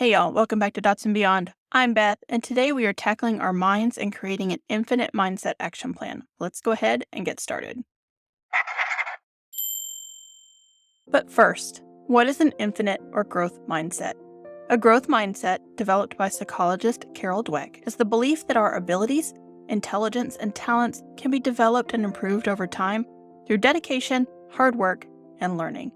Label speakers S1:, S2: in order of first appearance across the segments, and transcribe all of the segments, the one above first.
S1: Hey y'all, welcome back to Dots and Beyond. I'm Beth, and today we are tackling our minds and creating an infinite mindset action plan. Let's go ahead and get started. But first, what is an infinite or growth mindset? A growth mindset, developed by psychologist Carol Dweck, is the belief that our abilities, intelligence, and talents can be developed and improved over time through dedication, hard work, and learning.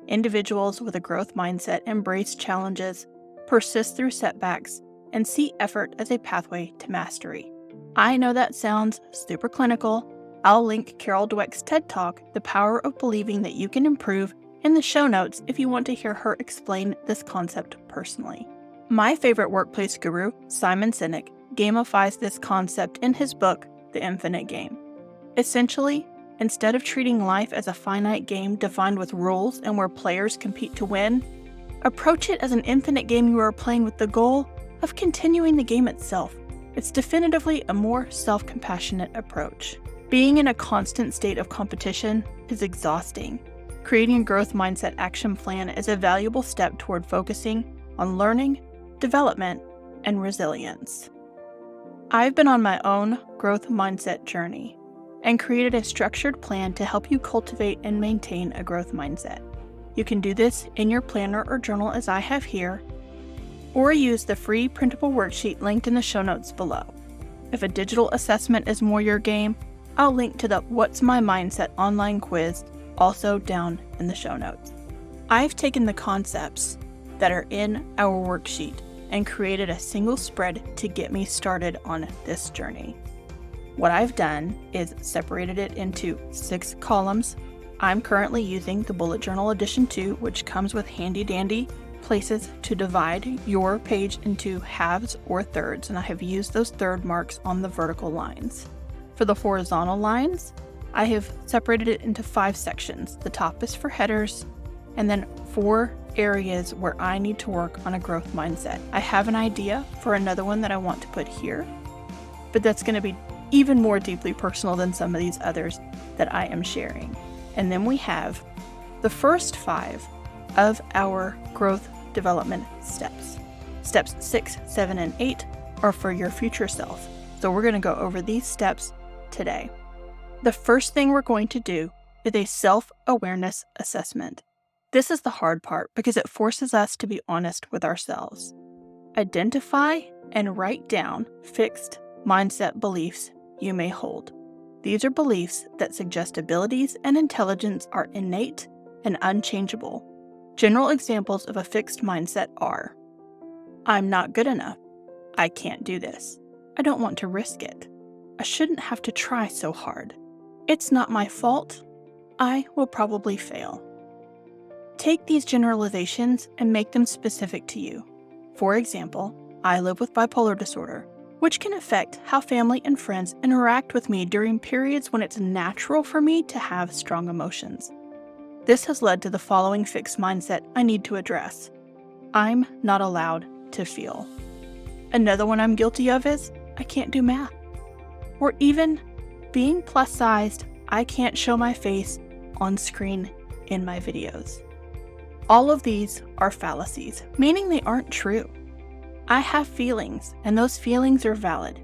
S1: Individuals with a growth mindset embrace challenges, persist through setbacks, and see effort as a pathway to mastery. I know that sounds super clinical. I'll link Carol Dweck's TED Talk, The Power of Believing That You Can Improve, in the show notes if you want to hear her explain this concept personally. My favorite workplace guru, Simon Sinek, gamifies this concept in his book, The Infinite Game. Essentially, instead of treating life as a finite game defined with rules and where players compete to win, approach it as an infinite game you are playing with the goal of continuing the game itself. It's definitively a more self-compassionate approach. Being in a constant state of competition is exhausting. Creating a growth mindset action plan is a valuable step toward focusing on learning, development, and resilience. I've been on my own growth mindset journey and created a structured plan to help you cultivate and maintain a growth mindset. You can do this in your planner or journal as I have here, or use the free printable worksheet linked in the show notes below. If a digital assessment is more your game, I'll link to the What's My Mindset online quiz also down in the show notes. I've taken the concepts that are in our worksheet and created a single spread to get me started on this journey. What I've done is separated it into 6 columns. I'm currently using the Bullet Journal Edition 2, which comes with handy-dandy places to divide your page into halves or thirds, and I have used those third marks on the vertical lines. For the horizontal lines, I have separated it into 5 sections. The top is for headers, and then 4 areas where I need to work on a growth mindset. I have an idea for another one that I want to put here, but that's going to be even more deeply personal than some of these others that I am sharing. And then we have the first 5 of our growth development steps. Steps 6, 7, and 8 are for your future self. So we're going to go over these steps today. The first thing we're going to do is a self-awareness assessment. This is the hard part because it forces us to be honest with ourselves. Identify and write down fixed mindset beliefs you may hold. These are beliefs that suggest abilities and intelligence are innate and unchangeable. General examples of a fixed mindset are: I'm not good enough. I can't do this. I don't want to risk it. I shouldn't have to try so hard. It's not my fault. I will probably fail. Take these generalizations and make them specific to you. For example, I live with bipolar disorder, which can affect how family and friends interact with me during periods when it's natural for me to have strong emotions. This has led to the following fixed mindset I need to address. I'm not allowed to feel. Another one I'm guilty of is I can't do math. Or even being plus-sized, I can't show my face on screen in my videos. All of these are fallacies, meaning they aren't true. I have feelings, and those feelings are valid.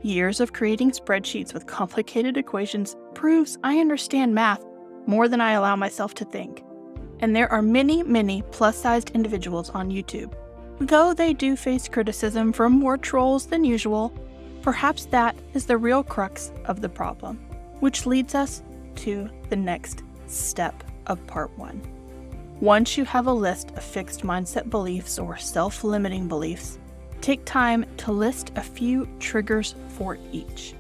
S1: Years of creating spreadsheets with complicated equations proves I understand math more than I allow myself to think. And there are many plus-sized individuals on YouTube. Though they do face criticism from more trolls than usual, perhaps that is the real crux of the problem, which leads us to the next step of part 1. Once you have a list of fixed mindset beliefs or self-limiting beliefs, take time to list a few triggers for each.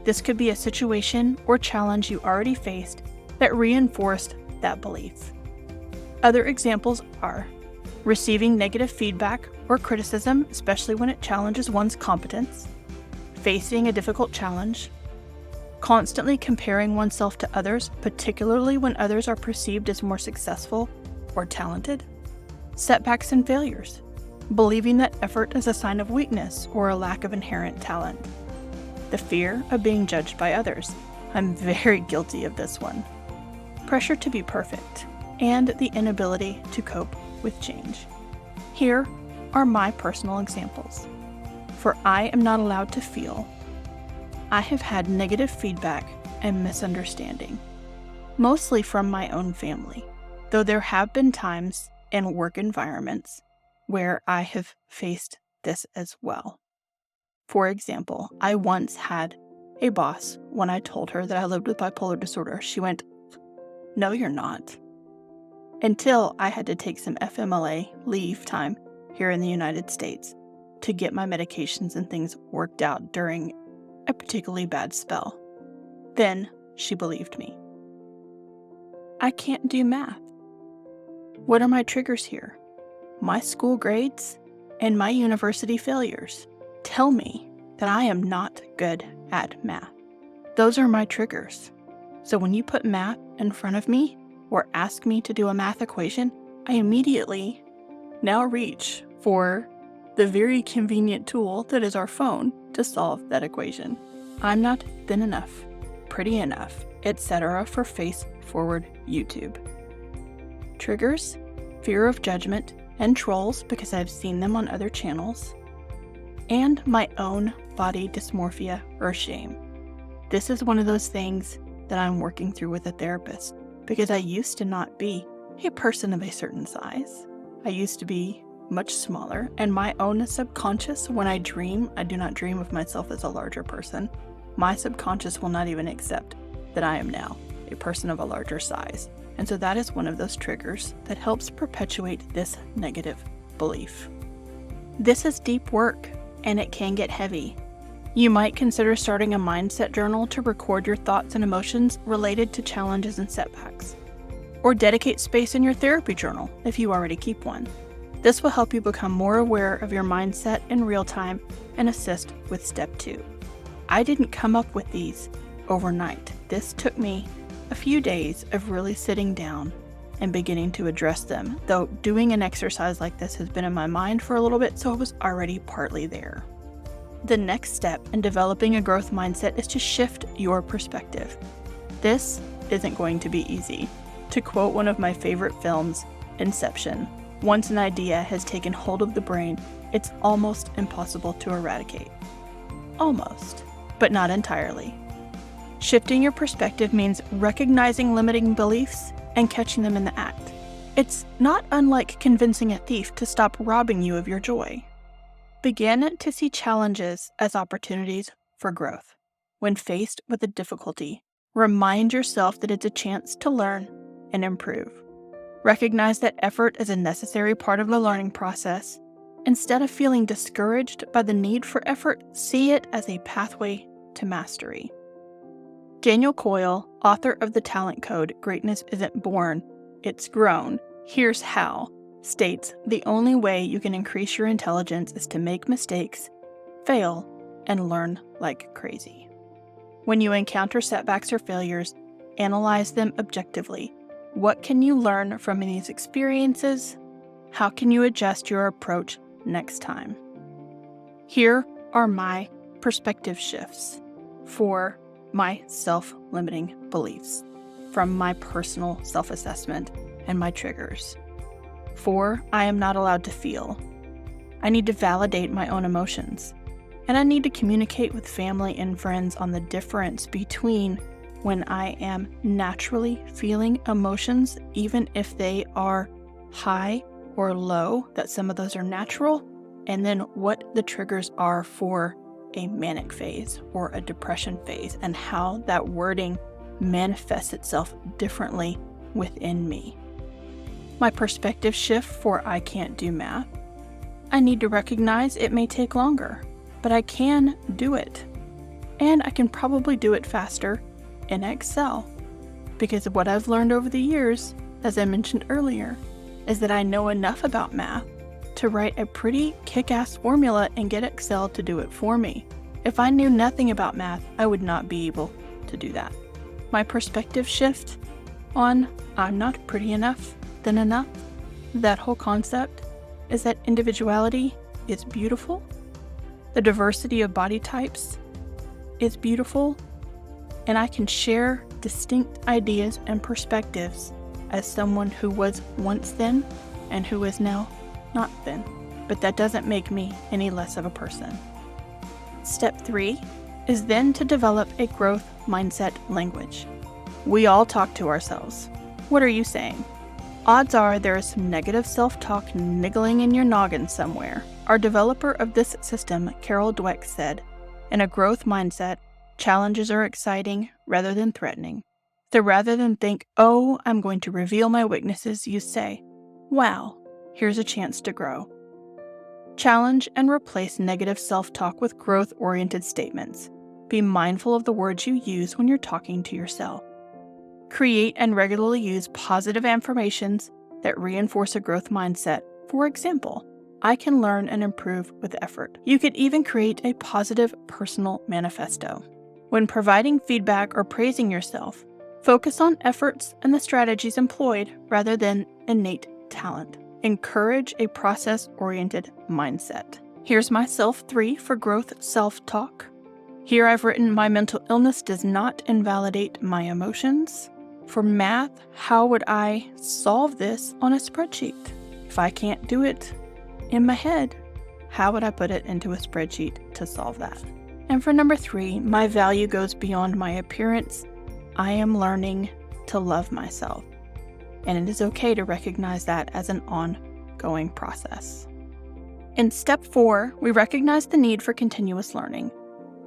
S1: This could be a situation or challenge you already faced that reinforced that belief. Other examples are receiving negative feedback or criticism, especially when it challenges one's competence, facing a difficult challenge, constantly comparing oneself to others, particularly when others are perceived as more successful or talented, setbacks and failures, believing that effort is a sign of weakness or a lack of inherent talent, the fear of being judged by others. I'm very guilty of this one. Pressure to be perfect, and the inability to cope with change. Here are my personal examples. For I am not allowed to feel. I have had negative feedback and misunderstanding, mostly from my own family, though there have been times in work environments where I have faced this as well. For example, I once had a boss, when I told her that I lived with bipolar disorder, she went, "No, you're not." Until I had to take some FMLA leave time here in the United States to get my medications and things worked out during a particularly bad spell. Then she believed me. I can't do math. What are my triggers here? My school grades and my university failures tell me that I am not good at math. Those are my triggers. So when you put math in front of me or ask me to do a math equation, I immediately now reach for the very convenient tool that is our phone to solve that equation. I'm not thin enough, pretty enough, etc. for face-forward YouTube. Triggers, fear of judgment, and trolls because I've seen them on other channels, and my own body dysmorphia or shame. This is one of those things that I'm working through with a therapist because I used to not be a person of a certain size. I used to be much smaller, and my own subconscious, when I dream, I do not dream of myself as a larger person. My subconscious will not even accept that I am now a person of a larger size. And so that is one of those triggers that helps perpetuate this negative belief. This is deep work, and it can get heavy. You might consider starting a mindset journal to record your thoughts and emotions related to challenges and setbacks. Or dedicate space in your therapy journal if you already keep one. This will help you become more aware of your mindset in real time and assist with step 2. I didn't come up with these overnight. This took me a few days of really sitting down and beginning to address them, though doing an exercise like this has been in my mind for a little bit, so it was already partly there. The next step in developing a growth mindset is to shift your perspective. This isn't going to be easy. To quote one of my favorite films, Inception, once an idea has taken hold of the brain, it's almost impossible to eradicate. Almost, but not entirely. Shifting your perspective means recognizing limiting beliefs and catching them in the act. It's not unlike convincing a thief to stop robbing you of your joy. Begin to see challenges as opportunities for growth. When faced with a difficulty, remind yourself that it's a chance to learn and improve. Recognize that effort is a necessary part of the learning process. Instead of feeling discouraged by the need for effort, see it as a pathway to mastery. Daniel Coyle, author of The Talent Code, Greatness Isn't Born, It's Grown, Here's How, states the only way you can increase your intelligence is to make mistakes, fail, and learn like crazy. When you encounter setbacks or failures, analyze them objectively. What can you learn from these experiences? How can you adjust your approach next time? Here are my perspective shifts for my self-limiting beliefs from my personal self-assessment and my triggers. 4, I am not allowed to feel. I need to validate my own emotions, and I need to communicate with family and friends on the difference between when I am naturally feeling emotions, even if they are high or low, that some of those are natural, and then what the triggers are for a manic phase or a depression phase, and how that wording manifests itself differently within me. My perspective shift for I can't do math. I need to recognize it may take longer, but I can do it. And I can probably do it faster in Excel, because what I've learned over the years, as I mentioned earlier, is that I know enough about math to write a pretty kick-ass formula and get Excel to do it for me. If I knew nothing about math, I would not be able to do that. My perspective shift on I'm not pretty enough, thin enough, that whole concept is that individuality is beautiful. The diversity of body types is beautiful, and I can share distinct ideas and perspectives as someone who was once thin and who is now not thin. but that doesn't make me any less of a person. Step 3 is then to develop a growth mindset language. We all talk to ourselves. What are you saying? Odds are there is some negative self-talk niggling in your noggin somewhere. Our developer of this system, Carol Dweck, said, in a growth mindset, challenges are exciting rather than threatening. So rather than think, oh, I'm going to reveal my weaknesses, you say, wow, here's a chance to grow. Challenge and replace negative self-talk with growth-oriented statements. Be mindful of the words you use when you're talking to yourself. Create and regularly use positive affirmations that reinforce a growth mindset. For example, I can learn and improve with effort. You could even create a positive personal manifesto. When providing feedback or praising yourself, focus on efforts and the strategies employed rather than innate talent. Encourage a process-oriented mindset. Here's my self-3 for growth self-talk. Here I've written, my mental illness does not invalidate my emotions. For math, how would I solve this on a spreadsheet? If I can't do it in my head, how would I put it into a spreadsheet to solve that? And for number 3, my value goes beyond my appearance. I am learning to love myself. And it is okay to recognize that as an ongoing process. In step 4, we recognize the need for continuous learning.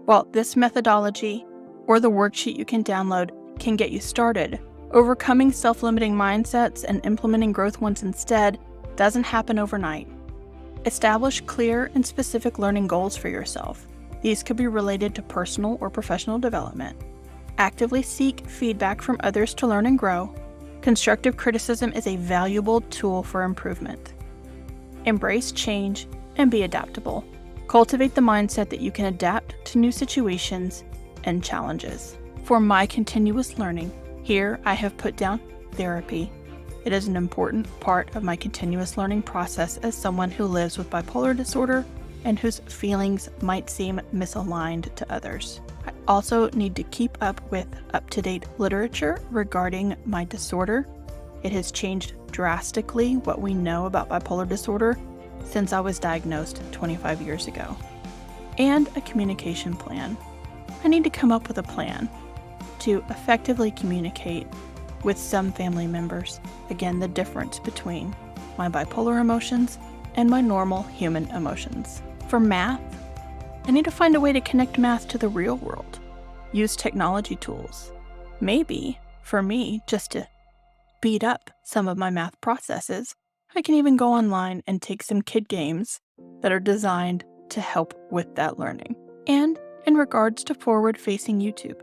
S1: While this methodology, or the worksheet you can download, can get you started, overcoming self-limiting mindsets and implementing growth ones instead doesn't happen overnight. Establish clear and specific learning goals for yourself. These could be related to personal or professional development. Actively seek feedback from others to learn and grow. Constructive criticism is a valuable tool for improvement. Embrace change and be adaptable. Cultivate the mindset that you can adapt to new situations and challenges. For my continuous learning, here I have put down therapy. It is an important part of my continuous learning process as someone who lives with bipolar disorder and whose feelings might seem misaligned to others. I also need to keep up with up-to-date literature regarding my disorder. It has changed drastically what we know about bipolar disorder since I was diagnosed 25 years ago. And a communication plan. I need to come up with a plan to effectively communicate with some family members. Again, the difference between my bipolar emotions and my normal human emotions. For math, I need to find a way to connect math to the real world. Use technology tools. Maybe, for me, just to speed up some of my math processes, I can even go online and take some kid games that are designed to help with that learning. And in regards to forward-facing YouTube,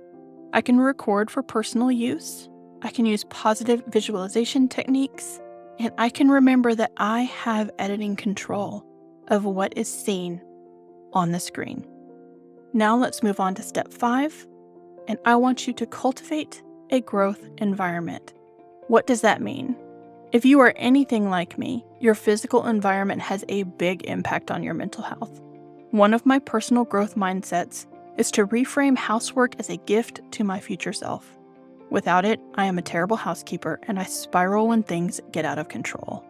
S1: I can record for personal use, I can use positive visualization techniques, and I can remember that I have editing control of what is seen on the screen. Now let's move on to step 5, and I want you to cultivate a growth environment. What does that mean? If you are anything like me, your physical environment has a big impact on your mental health. One of my personal growth mindsets is to reframe housework as a gift to my future self. Without it, I am a terrible housekeeper and I spiral when things get out of control.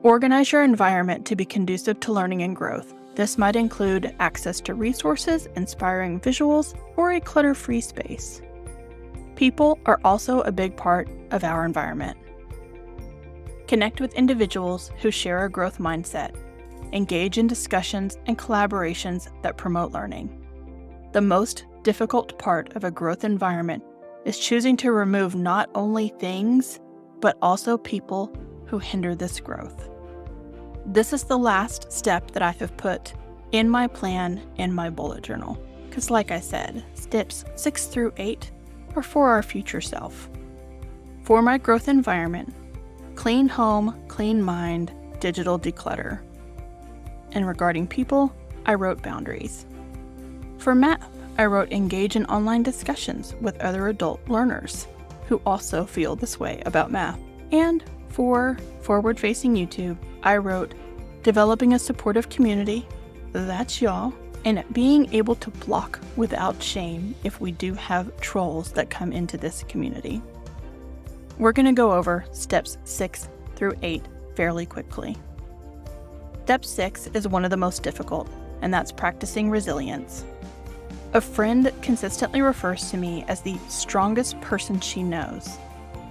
S1: Organize your environment to be conducive to learning and growth. This might include access to resources, inspiring visuals, or a clutter-free space. People are also a big part of our environment. Connect with individuals who share a growth mindset. Engage in discussions and collaborations that promote learning. The most difficult part of a growth environment is choosing to remove not only things, but also people who hinder this growth. This is the last step that I have put in my plan in my bullet journal. Because like I said, steps 6 through 8 are for our future self. For my growth environment, clean home, clean mind, digital declutter. And regarding people, I wrote boundaries. For math, I wrote engage in online discussions with other adult learners who also feel this way about math. And for forward-facing YouTube, I wrote developing a supportive community, that's y'all, and being able to block without shame if we do have trolls that come into this community. We're going to go over steps 6 through 8 fairly quickly. Step 6 is one of the most difficult, and that's practicing resilience. A friend consistently refers to me as the strongest person she knows.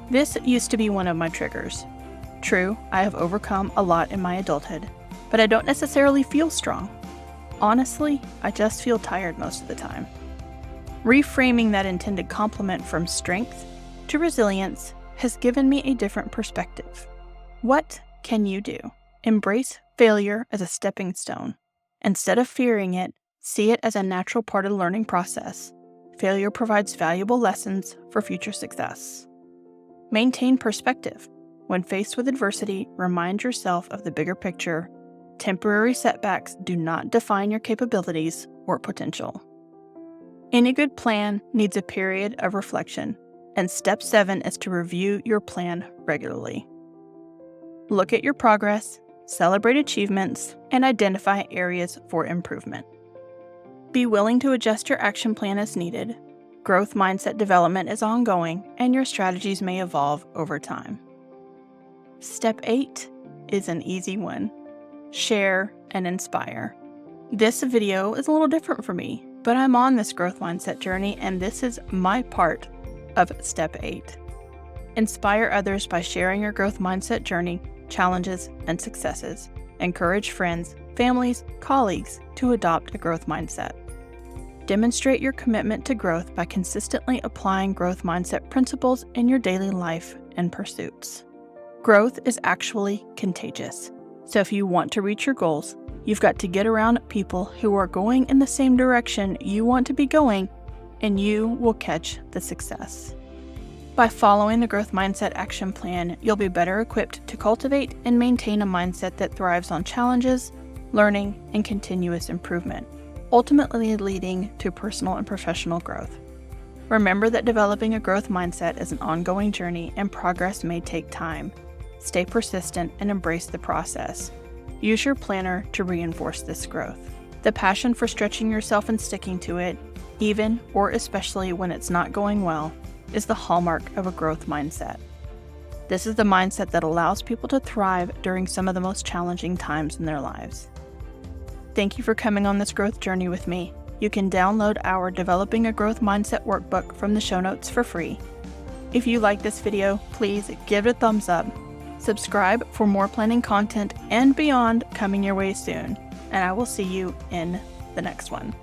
S1: This used to be one of my triggers. True, I have overcome a lot in my adulthood, but I don't necessarily feel strong. Honestly, I just feel tired most of the time. Reframing that intended compliment from strength to resilience has given me a different perspective. What can you do? Embrace failure as a stepping stone. Instead of fearing it, see it as a natural part of the learning process. Failure provides valuable lessons for future success. Maintain perspective. When faced with adversity, remind yourself of the bigger picture. Temporary setbacks do not define your capabilities or potential. Any good plan needs a period of reflection, and step 7 is to review your plan regularly. Look at your progress, celebrate achievements, and identify areas for improvement. Be willing to adjust your action plan as needed. Growth mindset development is ongoing, and your strategies may evolve over time. Step 8 is an easy one. Share and inspire. This video is a little different for me, but I'm on this growth mindset journey, and this is my part of step 8. Inspire others by sharing your growth mindset journey, challenges, and successes. Encourage friends, families, colleagues to adopt a growth mindset. Demonstrate your commitment to growth by consistently applying growth mindset principles in your daily life and pursuits. Growth is actually contagious. So if you want to reach your goals, you've got to get around people who are going in the same direction you want to be going, and you will catch the success. By following the Growth Mindset Action Plan, you'll be better equipped to cultivate and maintain a mindset that thrives on challenges, learning, and continuous improvement, ultimately leading to personal and professional growth. Remember that developing a growth mindset is an ongoing journey, and progress may take time. Stay persistent and embrace the process. Use your planner to reinforce this growth. The passion for stretching yourself and sticking to it, even or especially when it's not going well, is the hallmark of a growth mindset. This is the mindset that allows people to thrive during some of the most challenging times in their lives. Thank you for coming on this growth journey with me. You can download our Developing a Growth Mindset workbook from the show notes for free. If you like this video, please give it a thumbs up. Subscribe for more planning content and beyond coming your way soon, and I will see you in the next one.